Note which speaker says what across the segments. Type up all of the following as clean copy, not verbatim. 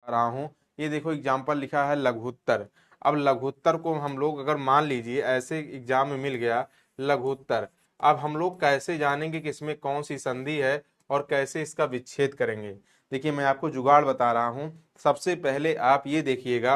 Speaker 1: रहा हूँ। ये देखो एग्जाम्पल लिखा है लघुत्तर। अब लघुत्तर को हम लोग अगर मान लीजिए ऐसे एग्जाम में मिल गया लघुत्तर, अब हम लोग कैसे जानेंगे कि इसमें कौन सी संधि है और कैसे इसका विच्छेद करेंगे। देखिए मैं आपको जुगाड़ बता रहा हूं। सबसे पहले आप ये देखिएगा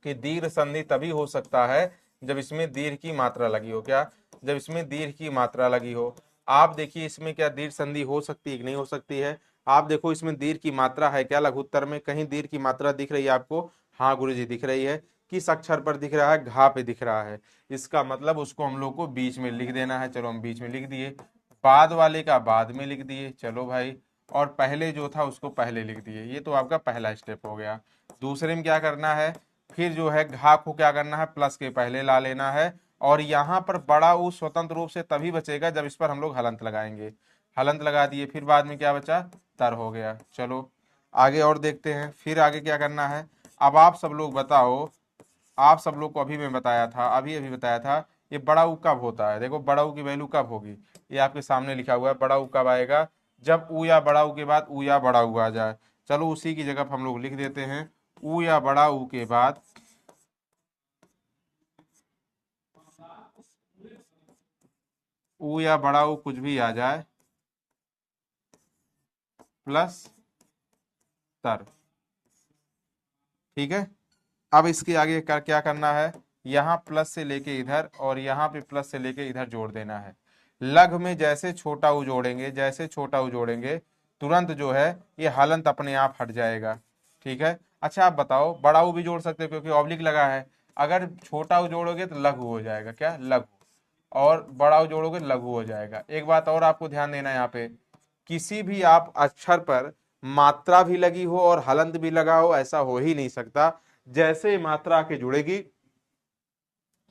Speaker 1: कि दीर्घ संधि तभी हो सकता है जब इसमें दीर्घ की मात्रा लगी हो। क्या? जब इसमें दीर्घ की मात्रा लगी हो। आप देखिए इसमें क्या दीर्घ संधि हो सकती है कि नहीं हो सकती है? आप देखो इसमें दीर्घ की मात्रा है क्या? लघुत्तर में कहीं दीर्घ की मात्रा दिख रही है आपको? हाँ गुरुजी दिख रही है। किस अक्षर पर दिख रहा है? घा पे दिख रहा है। इसका मतलब उसको हम लोग को बीच में लिख देना है। चलो हम बीच में लिख दिए, बाद वाले का बाद में लिख दिए, चलो भाई, और पहले जो था उसको पहले लिख दिए। ये तो आपका पहला स्टेप हो गया। दूसरे में क्या करना है? फिर जो है घा को क्या करना है? प्लस के पहले ला लेना है। और यहाँ पर बड़ा ऊ स्वतंत्र रूप से तभी बचेगा जब इस पर हम लोग हलंत लगाएंगे। हलंत लगा दिए, फिर बाद में क्या बचा? तर हो गया। चलो आगे और देखते हैं, फिर आगे क्या करना है। अब आप सब लोग बताओ, आप सब लोग को अभी मैं बताया था, अभी अभी बताया था, ये बड़ा ऊ कब होता है? देखो बड़ा ऊ की वैल्यू कब होगी, ये आपके सामने लिखा हुआ है। बड़ा ऊ कब आएगा? जब ऊ या बड़ा ऊ के बाद ऊ या बड़ा ऊ आ जाए। चलो उसी की जगह हम लोग लिख देते हैं ऊ या बड़ा ऊ के बाद ऊ या बड़ा ऊ कुछ भी आ जाए प्लस तर। ठीक है। अब इसके आगे क्या करना है? यहाँ प्लस से लेके इधर और यहाँ पे प्लस से लेके इधर जोड़ देना है। लघु में जैसे छोटा ऊ जोड़ेंगे, जैसे छोटा ऊ जोड़ेंगे, तुरंत जो है ये हलंत अपने आप हट जाएगा। ठीक है। अच्छा आप बताओ, बड़ा ऊ भी जोड़ सकते हो क्योंकि ऑब्लिक लगा है। अगर छोटा ऊ जोड़ोगे तो लघु हो जाएगा। क्या? लघु। और बड़ा ऊ जोड़ोगे तो लघु हो जाएगा। एक बात और आपको ध्यान देना है यहाँ पे, किसी भी आप अक्षर पर मात्रा भी लगी हो और हलंत भी लगा हो, ऐसा हो ही नहीं सकता। जैसे मात्रा आके जुड़ेगी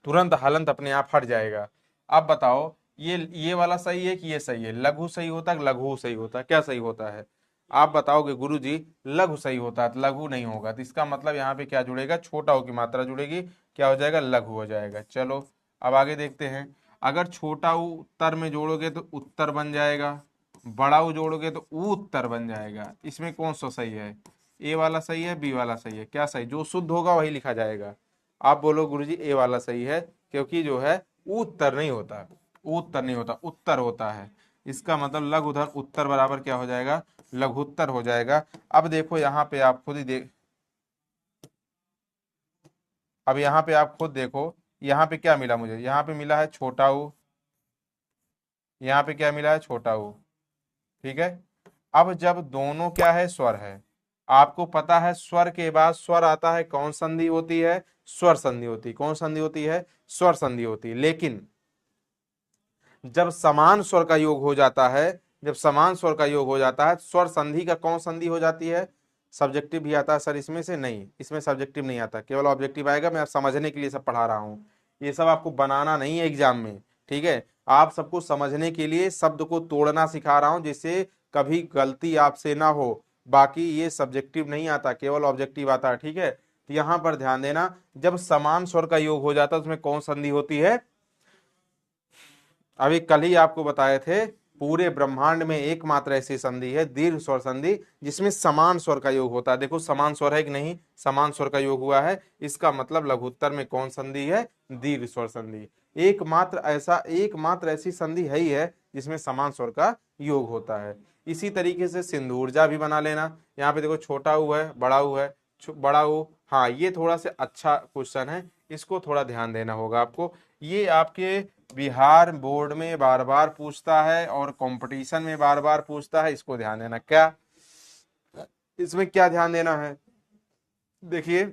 Speaker 1: तुरंत हलंत अपने आप हट जाएगा। अब बताओ ये वाला सही है कि ये सही है? लघु सही होता है, लघु सही होता है? क्या सही होता है? आप बताओगे गुरुजी लघु सही होता है, तो लघु नहीं होगा। तो इसका मतलब यहाँ पे क्या जुड़ेगा? छोटा ऊ की मात्रा जुड़ेगी, क्या हो जाएगा? लघु हो जाएगा। चलो अब आगे देखते हैं। अगर छोटा ऊ उत्तर में जोड़ोगे तो उत्तर बन जाएगा, बड़ा ऊ जोड़ोगे तो ऊ उत्तर बन जाएगा। इसमें कौन सा सही है? ए वाला सही है, बी वाला सही है? क्या सही? जो शुद्ध होगा वही लिखा जाएगा। आप बोलो गुरुजी ए वाला सही है, क्योंकि जो है उत्तर नहीं होता, उत्तर नहीं होता, उत्तर होता है। इसका मतलब लघु धन उत्तर बराबर क्या हो जाएगा? लघुत्तर हो जाएगा। अब देखो यहाँ पे आप खुद ही देख, अब यहाँ पे आप खुद देखो, यहाँ पे क्या मिला मुझे? यहाँ पे मिला है छोटा ऊ, यहाँ पे क्या मिला है? छोटा ऊ। ठीक है। अब जब दोनों क्या है? स्वर है। आपको पता है स्वर के बाद स्वर आता है, कौन संधि होती है? स्वर संधि होती है। कौन संधि होती है? स्वर संधि होती है। लेकिन जब समान स्वर का योग हो जाता है, जब समान स्वर का योग हो जाता है, स्वर संधि का कौन संधि हो जाती है? सब्जेक्टिव भी आता है सर इसमें से? नहीं, इसमें सब्जेक्टिव नहीं आता, केवल ऑब्जेक्टिव आएगा। मैं आप समझने के लिए सब पढ़ा रहा हूँ, ये सब आपको बनाना नहीं है एग्जाम में। ठीक है। आप सबको समझने के लिए शब्द को तोड़ना सिखा रहा हूं, जिससे कभी गलती आपसे ना हो। बाकी ये सब्जेक्टिव नहीं आता, केवल ऑब्जेक्टिव आता है। ठीक है। तो यहां पर ध्यान देना, जब समान स्वर का योग हो जाता है उसमें कौन संधि होती है? अभी कल ही आपको बताए थे, पूरे ब्रह्मांड में एकमात्र ऐसी संधि है दीर्घ स्वर संधि जिसमें समान स्वर का योग होता है। देखो समान स्वर है कि नहीं? समान स्वर का योग हुआ है, इसका मतलब लघुत्तर में कौन संधि है? दीर्घ स्वर संधि। एकमात्र ऐसी संधि है ही है जिसमें समान स्वर का योग होता है। इसी तरीके से सिंधुर्जा भी बना लेना। यहाँ पे देखो छोटा ऊ है, बड़ा ऊ है, बड़ा ऊ। हाँ ये थोड़ा सा अच्छा क्वेश्चन है, इसको थोड़ा ध्यान देना होगा आपको। ये आपके बिहार बोर्ड में बार बार पूछता है और कंपटीशन में बार बार पूछता है, इसको ध्यान देना। क्या इसमें क्या ध्यान देना है? देखिए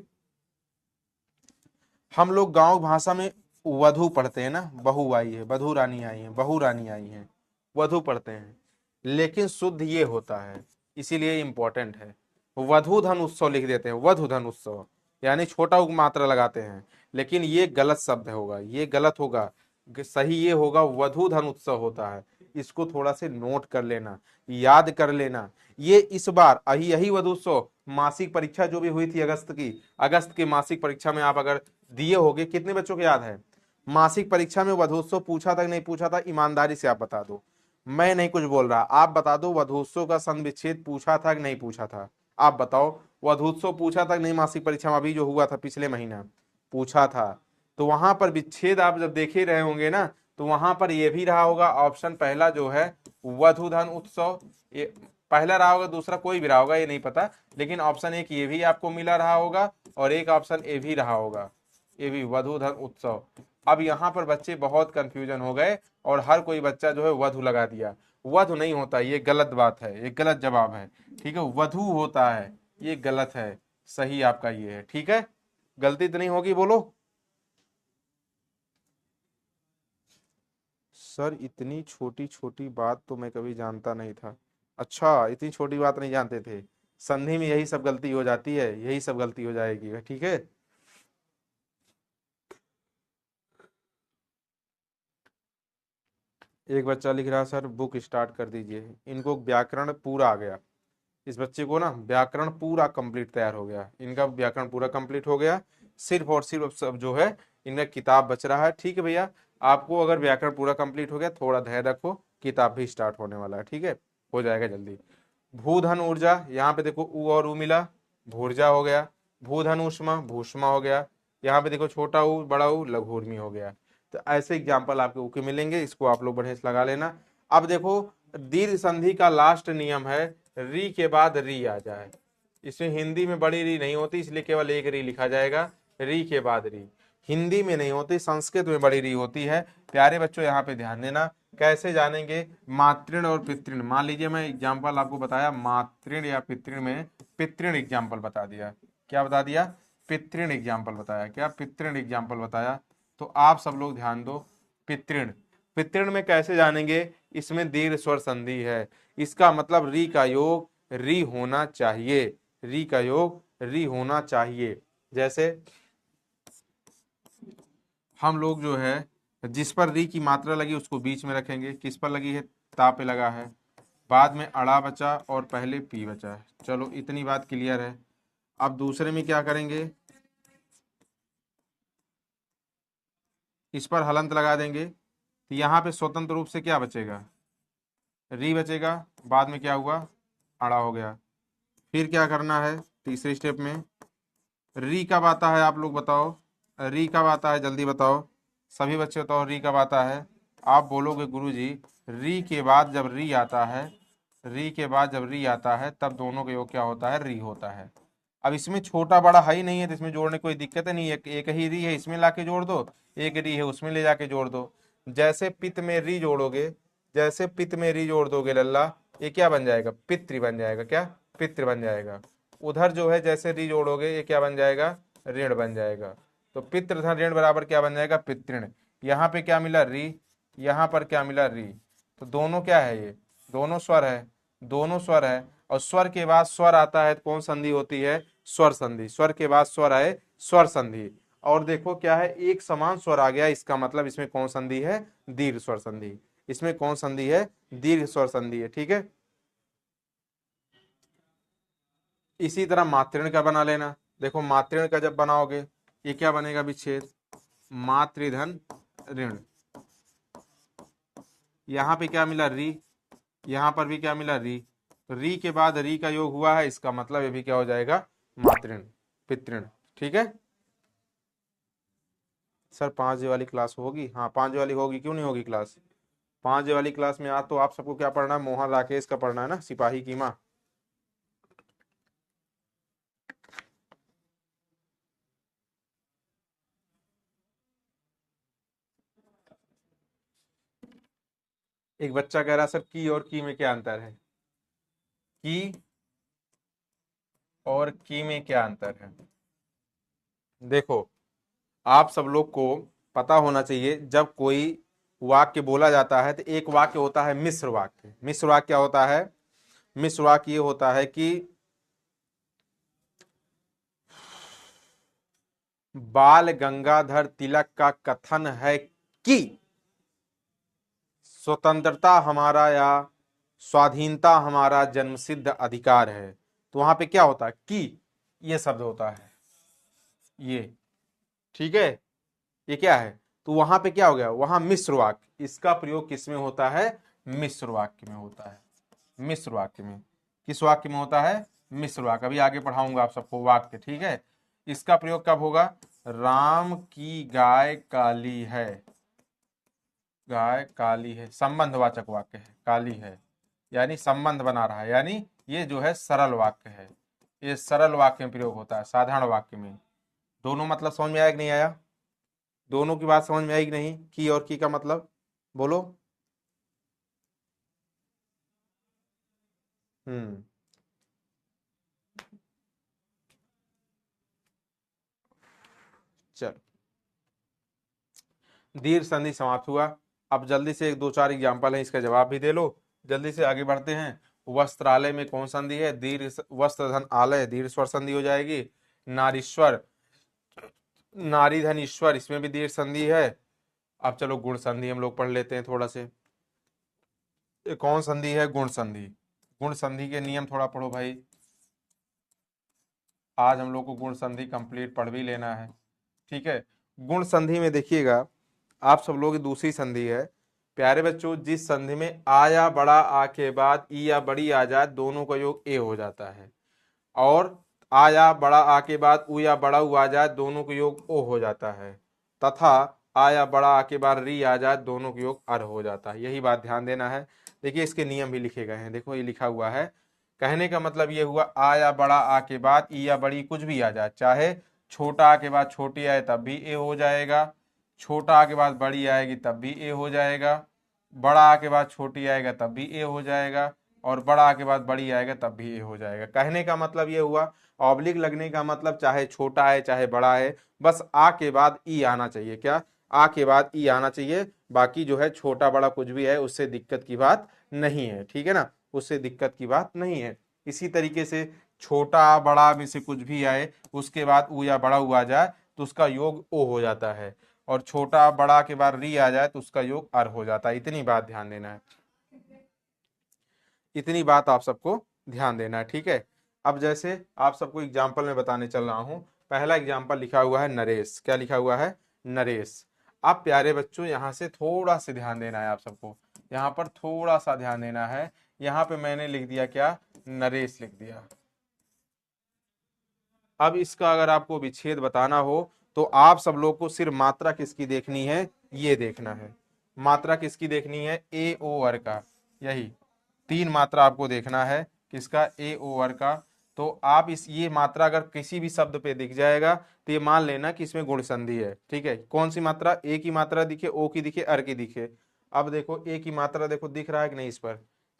Speaker 1: हम लोग गांव भाषा में वधु पढ़ते हैं ना, बहू आई है, वधु रानी आई है, बहू रानी आई है, वधु पढ़ते हैं। लेकिन शुद्ध ये होता है, इसीलिए इंपॉर्टेंट है। वधु धन उत्सव लिख देते हैं, वधु धन उत्सव, यानी छोटा उग मात्रा लगाते हैं। लेकिन ये गलत शब्द होगा, ये गलत होगा। सही ये होगा वधु धन उत्सव होता है। इसको थोड़ा से नोट कर लेना, याद कर लेना। ये इस बार यही वधुत्सव मासिक परीक्षा जो भी हुई थी अगस्त की, अगस्त की मासिक परीक्षा में आप अगर दिए होगे, कितने बच्चों को याद है मासिक परीक्षा में वधोत्सव पूछा था कि नहीं पूछा था? ईमानदारी से आप बता दो, मैं नहीं कुछ बोल रहा, आप बता दो वधोत्सव का संधि विच्छेद पूछा था कि नहीं पूछा था? आप बताओ, वधूत्सव पूछा था नहीं मासिक परीक्षा में, अभी जो हुआ था पिछले महीना पूछा था, तो वहां पर विच्छेद आप जब देख ही रहे होंगे ना, तो वहां पर ये भी रहा होगा ऑप्शन पहला जो है वधूधन उत्सव, ये पहला रहा होगा, दूसरा कोई भी रहा होगा ये नहीं पता, लेकिन ऑप्शन एक ये भी आपको मिला रहा होगा और एक ऑप्शन ए भी रहा होगा, ये भी वधूधन उत्सव। अब यहाँ पर बच्चे बहुत कंफ्यूजन हो गए और हर कोई बच्चा जो है वधु लगा दिया। वधु नहीं होता, ये गलत बात है, ये गलत जवाब है, ठीक है, वधु होता है, ये गलत है, सही आपका ये है, ठीक है, गलती तो नहीं होगी, बोलो। सर इतनी छोटी छोटी बात तो मैं कभी जानता नहीं था। अच्छा, इतनी छोटी बात नहीं जानते थे, संधि में यही सब गलती हो जाती है, यही सब गलती हो जाएगी, ठीक है। एक बच्चा लिख रहा है सर बुक स्टार्ट कर दीजिए, इनको व्याकरण पूरा आ गया, इस बच्चे को ना व्याकरण पूरा कंप्लीट तैयार हो गया, इनका व्याकरण पूरा कंप्लीट हो गया, सिर्फ और सिर्फ सब जो है इनका किताब बच रहा है, ठीक है भैया। आपको अगर व्याकरण पूरा कंप्लीट हो गया, थोड़ा धैर्य रखो, किताब भी स्टार्ट होने वाला है, ठीक है, हो जाएगा जल्दी। भूधन ऊर्जा, यहाँ पे देखो ऊ और ऊ मिला, भूर्जा हो गया। भूधन ऊष्मा, भूष्मा हो गया। यहाँ पे देखो छोटा ऊ बड़ा ऊ लघुर्मी हो गया। तो ऐसे एग्जाम्पल आपको के मिलेंगे, इसको आप लोग बढ़िया से लगा लेना। अब देखो दीर्घ संधि का लास्ट नियम है री के बाद री आ जाए, इसमें हिंदी में बड़ी री नहीं होती, इसलिए केवल एक री लिखा जाएगा, री के बाद री, हिंदी में नहीं होती, संस्कृत में बड़ी री होती है। प्यारे बच्चों यहाँ पे ध्यान देना, कैसे जानेंगे मातृण और पितृण। मान लीजिए मैं एग्जाम्पल आपको बताया मातृण या पितृण में, पितृण एग्जाम्पल बता दिया, क्या बता दिया, पितृण एग्जाम्पल बताया, क्या पितृण एग्जाम्पल बताया, तो आप सब लोग ध्यान दो। पितृण, पितृण में कैसे जानेंगे, इसमें दीर्घ स्वर संधि है, इसका मतलब री का योग री होना चाहिए, री का योग री होना चाहिए। जैसे हम लोग जो है जिस पर री की मात्रा लगी उसको बीच में रखेंगे, किस पर लगी है, ता पे लगा है, बाद में अड़ा बचा और पहले पी बचा है, चलो इतनी बात क्लियर है। अब दूसरे में क्या करेंगे, इस पर हलंत लगा देंगे, तो यहाँ पे स्वतंत्र रूप से क्या बचेगा, री बचेगा, बाद में क्या हुआ, अड़ा हो गया। फिर क्या करना है तीसरे स्टेप में, री कब आता है आप लोग बताओ, री कब आता है जल्दी बताओ, सभी बच्चे बताओ री कब आता है। आप बोलोगे गुरुजी री के बाद जब री आता है, री के बाद जब री आता है तब दोनों का योग क्या होता है, री होता है। अब इसमें छोटा बड़ा है ही नहीं है, तो इसमें जोड़ने कोई दिक्कत नहीं है, एक ही री है इसमें लाके जोड़ दो, एक री है उसमें ले जाके जोड़ दो। जैसे पित में री जोड़ोगे, जैसे पित में री जोड़ दोगे लल्ला, ये क्या बन जाएगा, पितृ बन जाएगा, क्या पितृ बन जाएगा। उधर जो है जैसे री जोड़ोगे ये क्या बन जाएगा, ऋण बन जाएगा। तो पितृ धन ऋण बराबर क्या बन जाएगा, पितृण। यहाँ पे क्या मिला री, यहाँ पर क्या मिला री, तो दोनों क्या है, ये दोनों स्वर है, दोनों स्वर है, और स्वर के बाद स्वर आता है तो कौन संधि होती है, स्वर संधि, स्वर के बाद स्वर आए स्वर संधि। और देखो क्या है, एक समान स्वर आ गया, इसका मतलब इसमें कौन संधि है, दीर्घ स्वर संधि, इसमें कौन संधि है, दीर्घ स्वर संधि है, ठीक है। इसी तरह मातृण का बना लेना, देखो मातृण का जब बनाओगे ये क्या बनेगा विच्छेद, मातृधन ऋण, यहाँ पे क्या मिला री, यहाँ पर भी क्या मिला री, तो री के बाद री का योग हुआ है, इसका मतलब ये भी क्या हो जाएगा, मातृण पितृण, ठीक है। सर 5 वाली क्लास होगी, हाँ 5 वाली होगी, क्यों नहीं होगी क्लास, 5 वाली क्लास में आज तो आप सबको क्या पढ़ना है, मोहन राकेश का पढ़ना है ना, सिपाही की माँ। एक बच्चा कह रहा सर की और की में क्या अंतर है, की और की में क्या अंतर है। देखो आप सब लोग को पता होना चाहिए, जब कोई वाक्य बोला जाता है तो एक वाक्य होता है मिश्र वाक्य, मिश्र वाक्य क्या होता है, मिश्र वाक्य ये होता है कि बाल गंगाधर तिलक का कथन है कि स्वतंत्रता हमारा या स्वाधीनता हमारा जन्मसिद्ध अधिकार है, तो वहां पे क्या होता है, कि ये शब्द होता है, ये, ठीक है, ये क्या है, तो वहां पे क्या हो गया, वहां मिश्र वाक्य, इसका प्रयोग किस में होता है, मिश्र वाक्य में होता है, मिश्र वाक्य में, किस वाक्य में होता है, मिश्र वाक्य, अभी आगे पढ़ाऊंगा आप सबको वाक्य, ठीक है। इसका प्रयोग कब होगा? राम की गाय काली है, गाय काली है, संबंधवाचक वाक्य है, काली है यानी संबंध बना रहा है, यानी ये जो है सरल वाक्य है, ये सरल वाक्य में प्रयोग होता है, साधारण वाक्य में। दोनों मतलब समझ में आया कि नहीं आया? दोनों की बात समझ में आई कि नहीं? की और की का मतलब बोलो। हम्म, चल, दीर्घ संधि समाप्त हुआ। अब जल्दी से एक दो चार एग्जाम्पल है, इसका जवाब भी दे लो। जल्दी से आगे बढ़ते हैं। वस्त्रालय में कौन संधि है? दीर्घ वस्त्र धन आलय, दीर्घ स्वर संधि हो जाएगी। नारीश्वर, नारी धन ईश्वर, इसमें भी दीर्घ संधि है। अब चलो गुण संधि हम लोग पढ़ लेते हैं थोड़ा से। ये कौन संधि है? गुण संधि। गुण संधि के नियम थोड़ा पढ़ो भाई, आज हम लोग को गुण संधि कंप्लीट पढ़ भी लेना है, ठीक है। गुण संधि में देखिएगा, आप सब लोग की दूसरी संधि है प्यारे बच्चों, जिस संधि में आ या बड़ा आ के बाद ई या बड़ी आ जाए, दोनों का योग ए हो जाता है। और आ या बड़ा आ के बाद उ या बड़ा उ आ जाए, दोनों का योग ओ हो जाता है। तथा आ या बड़ा आ के बाद री आ जाए, दोनों का योग अर हो जाता है। यही बात ध्यान देना है। देखिए इसके नियम भी लिखे गए हैं, देखो ये लिखा हुआ है। कहने का मतलब ये हुआ, आ या बड़ा आ के बाद ई या बड़ी कुछ भी आ जाए, चाहे छोटा आ के बाद छोटी आए तब भी ए हो जाएगा, छोटा आ के बाद बड़ी आएगी तब भी ए हो जाएगा, बड़ा आ के बाद छोटी आएगा तब भी ए हो जाएगा, और बड़ा आ के बाद बड़ी आएगा तब भी ए हो जाएगा। कहने का मतलब ये हुआ, ऑब्लिक लगने का मतलब चाहे छोटा है चाहे बड़ा है, बस आ के बाद ई आना चाहिए। क्या? आ के बाद ई आना चाहिए। बाकी जो है छोटा बड़ा कुछ भी है, उससे दिक्कत की बात नहीं है, ठीक है ना, उससे दिक्कत की बात नहीं है। इसी तरीके से छोटा बड़ा में से कुछ भी आए, उसके बाद ऊ या बड़ा ऊ आ जाए तो उसका योग ओ हो जाता है, और छोटा बड़ा के बाद री आ जाए तो उसका योग अर हो जाता है। इतनी बात ध्यान देना है, इतनी बात आप सबको ध्यान देना है, ठीक है। अब जैसे आप सबको एग्जाम्पल में बताने चल रहा हूं। पहला एग्जाम्पल लिखा हुआ है नरेश। क्या लिखा हुआ है? नरेश। आप प्यारे बच्चों यहाँ से थोड़ा सा ध्यान देना है आप सबको, यहाँ पर थोड़ा सा ध्यान देना है। यहाँ पे मैंने लिख दिया क्या? नरेश लिख दिया। अब इसका अगर आपको विच्छेद बताना हो तो आप सब लोग को सिर्फ मात्रा किसकी देखनी है, ये देखना है। मात्रा किसकी देखनी है? ए ओ अर का। यही तीन मात्रा आपको देखना है, किसका? ए ओ अर का। तो आप इस ये मात्रा अगर किसी भी शब्द पे दिख जाएगा तो ये मान लेना कि इसमें गुण संधि है, ठीक है। कौन सी मात्रा? ए की मात्रा दिखे, ओ की दिखे, अर की दिखे। अब देखो ए की मात्रा, देखो दिख रहा है कि नहीं?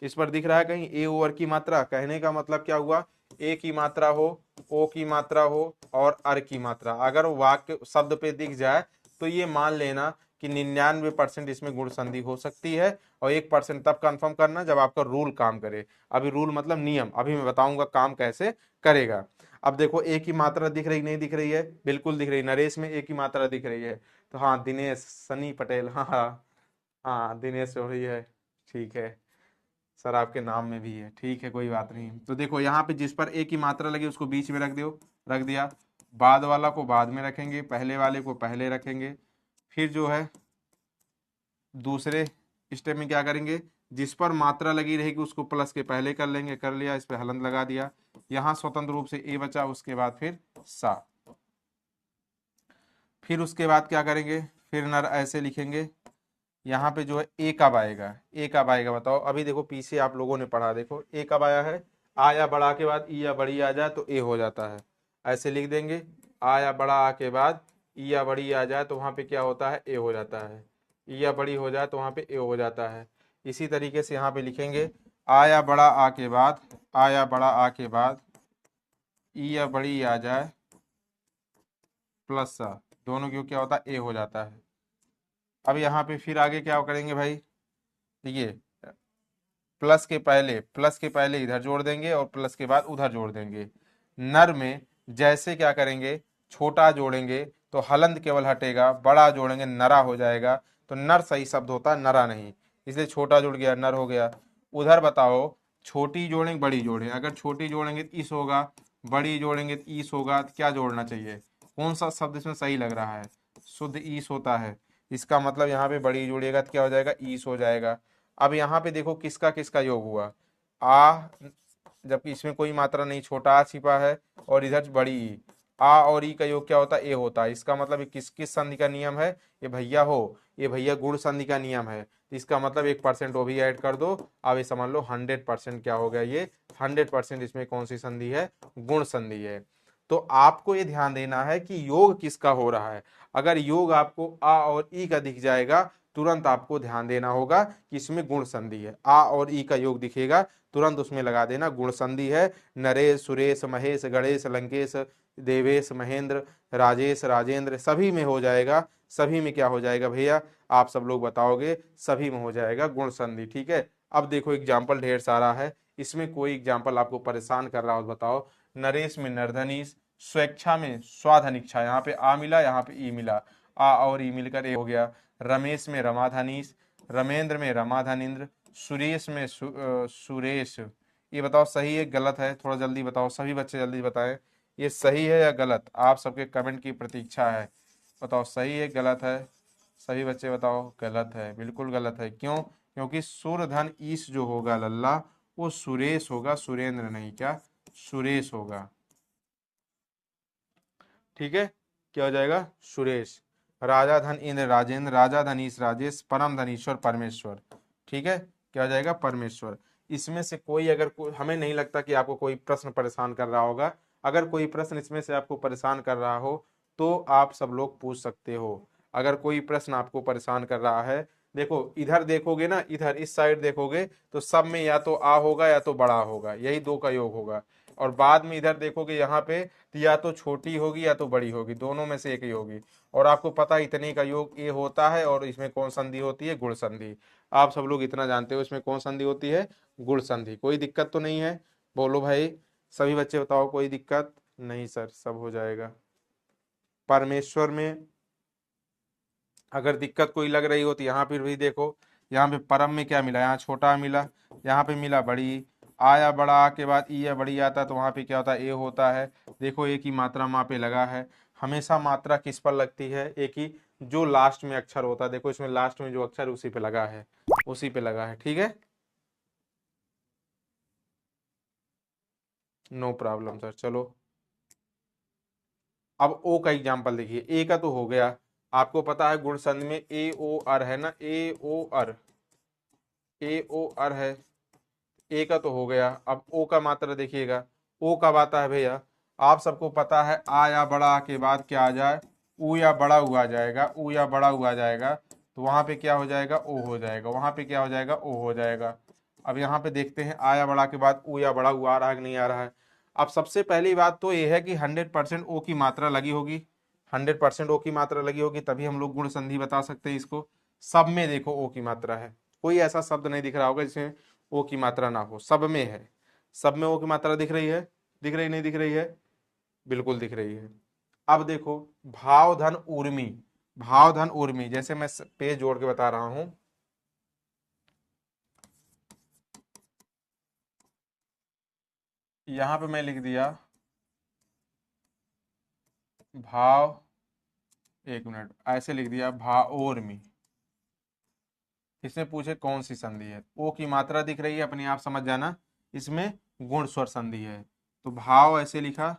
Speaker 1: इस पर दिख रहा है कहीं ए ओ अर की मात्रा? कहने का मतलब क्या हुआ, ए की मात्रा हो, ओ की मात्रा हो और अर की मात्रा अगर वाक्य शब्द पे दिख जाए तो ये मान लेना कि 99% इसमें गुण संधि हो सकती है। और 1% तब कंफर्म करना जब आपका रूल काम करे। अभी रूल मतलब नियम, अभी मैं बताऊंगा काम कैसे करेगा। अब देखो ए की मात्रा दिख रही नहीं दिख रही है? बिल्कुल दिख रही। नरेश में ए की मात्रा दिख रही है। तो हाँ, दिनेश सनी पटेल, हाँ हाँ हाँ, दिनेश हो रही है, ठीक है। सर आपके नाम में भी है, ठीक है, कोई बात नहीं। तो देखो यहाँ पे जिस पर ए की मात्रा लगी उसको बीच में रख दो, रख दिया। बाद वाला को बाद में रखेंगे, पहले वाले को पहले रखेंगे। फिर जो है दूसरे स्टेप में क्या करेंगे, जिस पर मात्रा लगी रहेगी उसको प्लस के पहले कर लेंगे, कर लिया, इस पर हलंत लगा दिया। यहाँ स्वतंत्र रूप से ए बचा, उसके बाद फिर सा। फिर उसके बाद क्या करेंगे, फिर नर ऐसे लिखेंगे। यहाँ पे जो है ए कब आएगा, ए कब आएगा बताओ। अभी देखो पीछे आप लोगों ने पढ़ा, देखो ए कब आया है? आया बड़ा के बाद ई या बड़ी आ जाए तो ए हो जाता है, ऐसे लिख देंगे। आया बड़ा आ के बाद ई या बड़ी आ जाए तो वहां पे क्या होता है? ए हो जाता है। ई या बड़ी हो जाए तो वहां पे ए हो जाता है। इसी तरीके से यहाँ पे लिखेंगे, आया बड़ा आ के बाद, आया बड़ा आ के बाद ई या बड़ी आ जाए प्लस सा, दोनों क्यों क्या होता है? ए हो जाता है। अब यहाँ पे फिर आगे क्या करेंगे भाई, देखिए प्लस के पहले इधर जोड़ देंगे और प्लस के बाद उधर जोड़ देंगे। नर में जैसे क्या करेंगे, छोटा जोड़ेंगे तो हलंत केवल हटेगा, बड़ा जोड़ेंगे नरा हो जाएगा। तो नर सही शब्द होता है, नरा नहीं, इसलिए छोटा जुड़ गया, नर हो गया। उधर बताओ, छोटी जोड़ेंगे बड़ी जोड़ें? अगर छोटी जोड़ेंगे तो इस होगा, बड़ी जोड़ेंगे तो ईस होगा। तो क्या जोड़ना चाहिए, कौन सा शब्द इसमें सही लग रहा है? शुद्ध ईस होता है। इसका मतलब यहाँ पे बड़ी जोड़िएगा तो क्या हो जाएगा? ईस हो जाएगा। अब यहाँ पे देखो किसका किसका योग हुआ, आ जबकि इसमें कोई मात्रा नहीं, छोटा आ छिपा है और इधर बड़ी ई। आ और ई का योग क्या होता है? ए होता है। इसका मतलब ये किस किस संधि का नियम है? ये भैया गुण संधि का नियम है। तो इसका मतलब 1% वो भी ऐड कर दो। अब ये समझ लो 100% क्या हो गया, ये 100% इसमें कौन सी संधि है? गुण संधि है। तो आपको ये ध्यान देना है कि योग किसका हो रहा है। अगर योग आपको आ और ई का दिख जाएगा, तुरंत आपको ध्यान देना होगा कि इसमें गुण संधि है। आ और ई का योग दिखेगा, तुरंत उसमें लगा देना गुण संधि है। नरेश, सुरेश, महेश, गणेश, लंकेश, देवेश, महेंद्र, राजेश, राजेंद्र, सभी में हो जाएगा। सभी में क्या हो जाएगा भैया? आप सब लोग बताओगे, सभी में हो जाएगा गुण संधि। ठीक है। अब देखो एग्जाम्पल ढेर सारा है, इसमें कोई एग्जाम्पल आपको परेशान कर रहा हो तो बताओ। नरेश में नरधनीश, स्वेच्छा में स्वाधनिच्छा, यहाँ पे आ मिला, यहाँ पे ई मिला, आ और ई मिलकर ए हो गया। रमेश में रमाधनीश, रमेंद्र में रमाधनिंद्र, सुरेश में सुरेश। ये बताओ सही है गलत है? थोड़ा जल्दी बताओ, सभी बच्चे जल्दी बताएं, ये सही है या गलत? आप सबके कमेंट की प्रतीक्षा है। बताओ सही है गलत है? सभी बच्चे बताओ। गलत है, बिल्कुल गलत है। क्यों? क्योंकि सुर धन ईश जो होगा लल्ला, वो सुरेश होगा, सुरेंद्र नहीं। क्या? सुरेश होगा। ठीक है, क्या हो जाएगा? सुरेश। राजा धन इंद्र राजेंद्र, राजा धनीश राजेश, परम धनीश्वर परमेश्वर। ठीक है, क्या हो जाएगा? परमेश्वर। इसमें से कोई अगर हमें नहीं लगता कि आपको कोई प्रश्न परेशान कर रहा होगा। अगर कोई प्रश्न इसमें से आपको परेशान कर रहा हो तो आप सब लोग पूछ सकते हो। अगर कोई प्रश्न आपको परेशान कर रहा है, देखो इधर देखोगे ना, इधर इस साइड देखोगे तो सब में या तो आ होगा या तो बड़ा होगा, यही दो का योग होगा। और बाद में इधर देखोगे यहाँ पे तो या तो छोटी होगी या तो बड़ी होगी, दोनों में से एक ही होगी। और आपको पता है इतने का योग ए होता है, और इसमें कौन संधि होती है? गुण संधि। आप सब लोग इतना जानते हो इसमें कौन संधि होती है? गुण संधि। कोई दिक्कत तो नहीं है? बोलो भाई, सभी बच्चे बताओ, कोई दिक्कत नहीं? सर सब हो जाएगा। परमेश्वर में अगर दिक्कत कोई लग रही हो तो यहाँ पर भी देखो, यहाँ पे परम में क्या मिला? यहाँ छोटा मिला, यहाँ पे मिला बड़ी। आया बड़ा, आ के बाद ई या बड़ी आता है तो वहाँ पे क्या होता है? ए होता है। देखो एक ही मात्रा वहाँ पे लगा है। हमेशा मात्रा किस पर लगती है? एक ही, जो लास्ट में अक्षर होता है। देखो इसमें लास्ट में जो अक्षर उसी पे लगा है, उसी पे लगा है। ठीक है, नो प्रॉब्लम सर। चलो अब ओ का एग्जाम्पल देखिए। ए का तो हो गया, आपको पता है गुण संधि में ए ओ अर है ना, ए ओ अर, ए ओ अर है। ए का तो हो गया। अब ओ का मात्रा देखिएगा। ओ कब आता है भैया? आप सबको पता है आ या बड़ा आ के बाद क्या आ जाए? ऊ या बड़ा हुआ जाएगा, ऊ या बड़ा हुआ जाएगा तो वहां पे क्या हो जाएगा? ओ हो जाएगा। वहां पे क्या हो जाएगा? ओ हो जाएगा। अब यहाँ पे देखते हैं आ या बड़ा के बाद ऊ या बड़ा हुआ आ रहा है कि नहीं आ रहा है। अब सबसे पहली बात तो ये है कि 100% ओ की मात्रा लगी होगी। 100% ओ की मात्रा लगी होगी तभी हम लोग गुण संधि बता सकते हैं इसको। सब में देखो ओ की मात्रा है, कोई ऐसा शब्द नहीं दिख रहा होगा जिसमें ओ की मात्रा ना हो, सब में है। सब में ओ की मात्रा दिख रही है? दिख रही नहीं दिख रही है? बिल्कुल दिख रही है। अब देखो भाव धन उर्मी, भाव धन उर्मी, जैसे मैं पेज जोड़ के बता रहा हूं। यहां पे मैं लिख दिया भाव, एक मिनट, ऐसे लिख दिया भाओर्मी। इसमें पूछे कौन सी संधि है? ओ की मात्रा दिख रही है, अपने आप समझ जाना इसमें गुण स्वर संधि है। तो भाव ऐसे लिखा,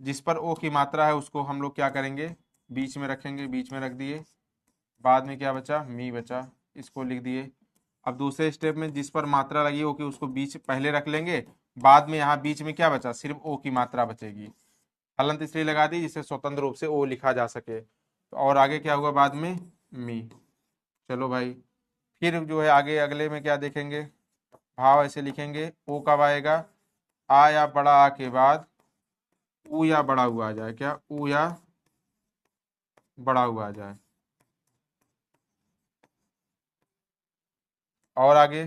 Speaker 1: जिस पर ओ की मात्रा है उसको हम लोग क्या करेंगे? बीच में रखेंगे, बीच में रख दिए। बाद में क्या बचा? मी बचा, इसको लिख दिए। अब दूसरे स्टेप में जिस पर मात्रा लगी हो कि उसको बीच पहले रख लेंगे, बाद में यहाँ बीच में क्या बचा? सिर्फ ओ की मात्रा बचेगी। हलंत इसलिए लगा दी जिससे स्वतंत्र रूप से ओ लिखा जा सके। तो और आगे क्या हुआ बाद में? मी। चलो भाई, फिर जो है आगे अगले में क्या देखेंगे? भाव ऐसे लिखेंगे, ओ कब आएगा? आ या बड़ा आ के बाद ऊ या बड़ा हुआ आ जाए। क्या? ऊ या बड़ा हुआ आ जाए। और आगे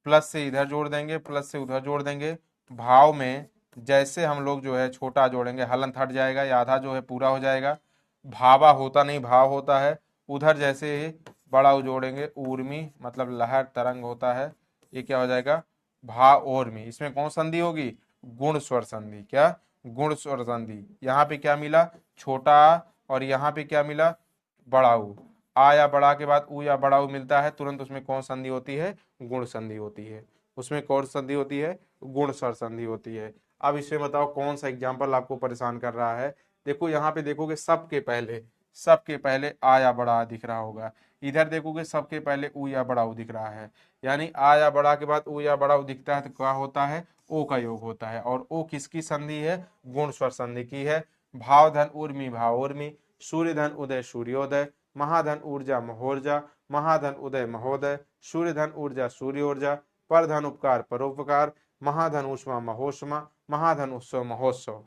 Speaker 1: प्लस से इधर जोड़ देंगे, प्लस से उधर जोड़ देंगे। भाव में जैसे हम लोग जो है छोटा जोड़ेंगे, हलंत हट जाएगा, या आधा जो है पूरा हो जाएगा। भावा होता नहीं, भाव होता है। उधर जैसे ही बड़ा जोड़ेंगे, ऊर्मी मतलब लहर तरंग होता है। ये क्या हो जाएगा? भा और मी। इसमें कौन संधि होगी? गुण स्वर संधि। क्या? गुण स्वर संधि। यहाँ पे क्या मिला? छोटा आ, और यहाँ पे क्या मिला? बड़ा ऊ। आ या बड़ा के बाद ऊ या बड़ा ऊ मिलता है, तुरंत उसमें कौन संधि होती है? गुण संधि होती है। उसमें कौन सी संधि होती है, गुण स्वर संधि होती है। अब इसमें बताओ कौन सा एग्जाम्पल आपको परेशान कर रहा है। देखो यहाँ पे देखोगे सबके पहले आ या बड़ा आ दिख रहा होगा, इधर देखोगे सबके पहले ऊ या बड़ा ऊ दिख रहा है, यानी आ या बड़ा के बाद ऊ या बड़ा ऊ दिखता है तो क्या होता है, ओ का योग होता है। और ओ किसकी संधि है, गुण स्वर संधि की है। भाव धन उर्मी भाव उर्मी, सूर्य धन उदय सूर्योदय, महाधन ऊर्जा महोर्जा, महाधन उदय महोदय, सूर्य धन ऊर्जा सूर्योर्जा, परधन उपकार परोपकार, महाधन उष्मा महोष्मा, महाधन उत्सव महोत्सव।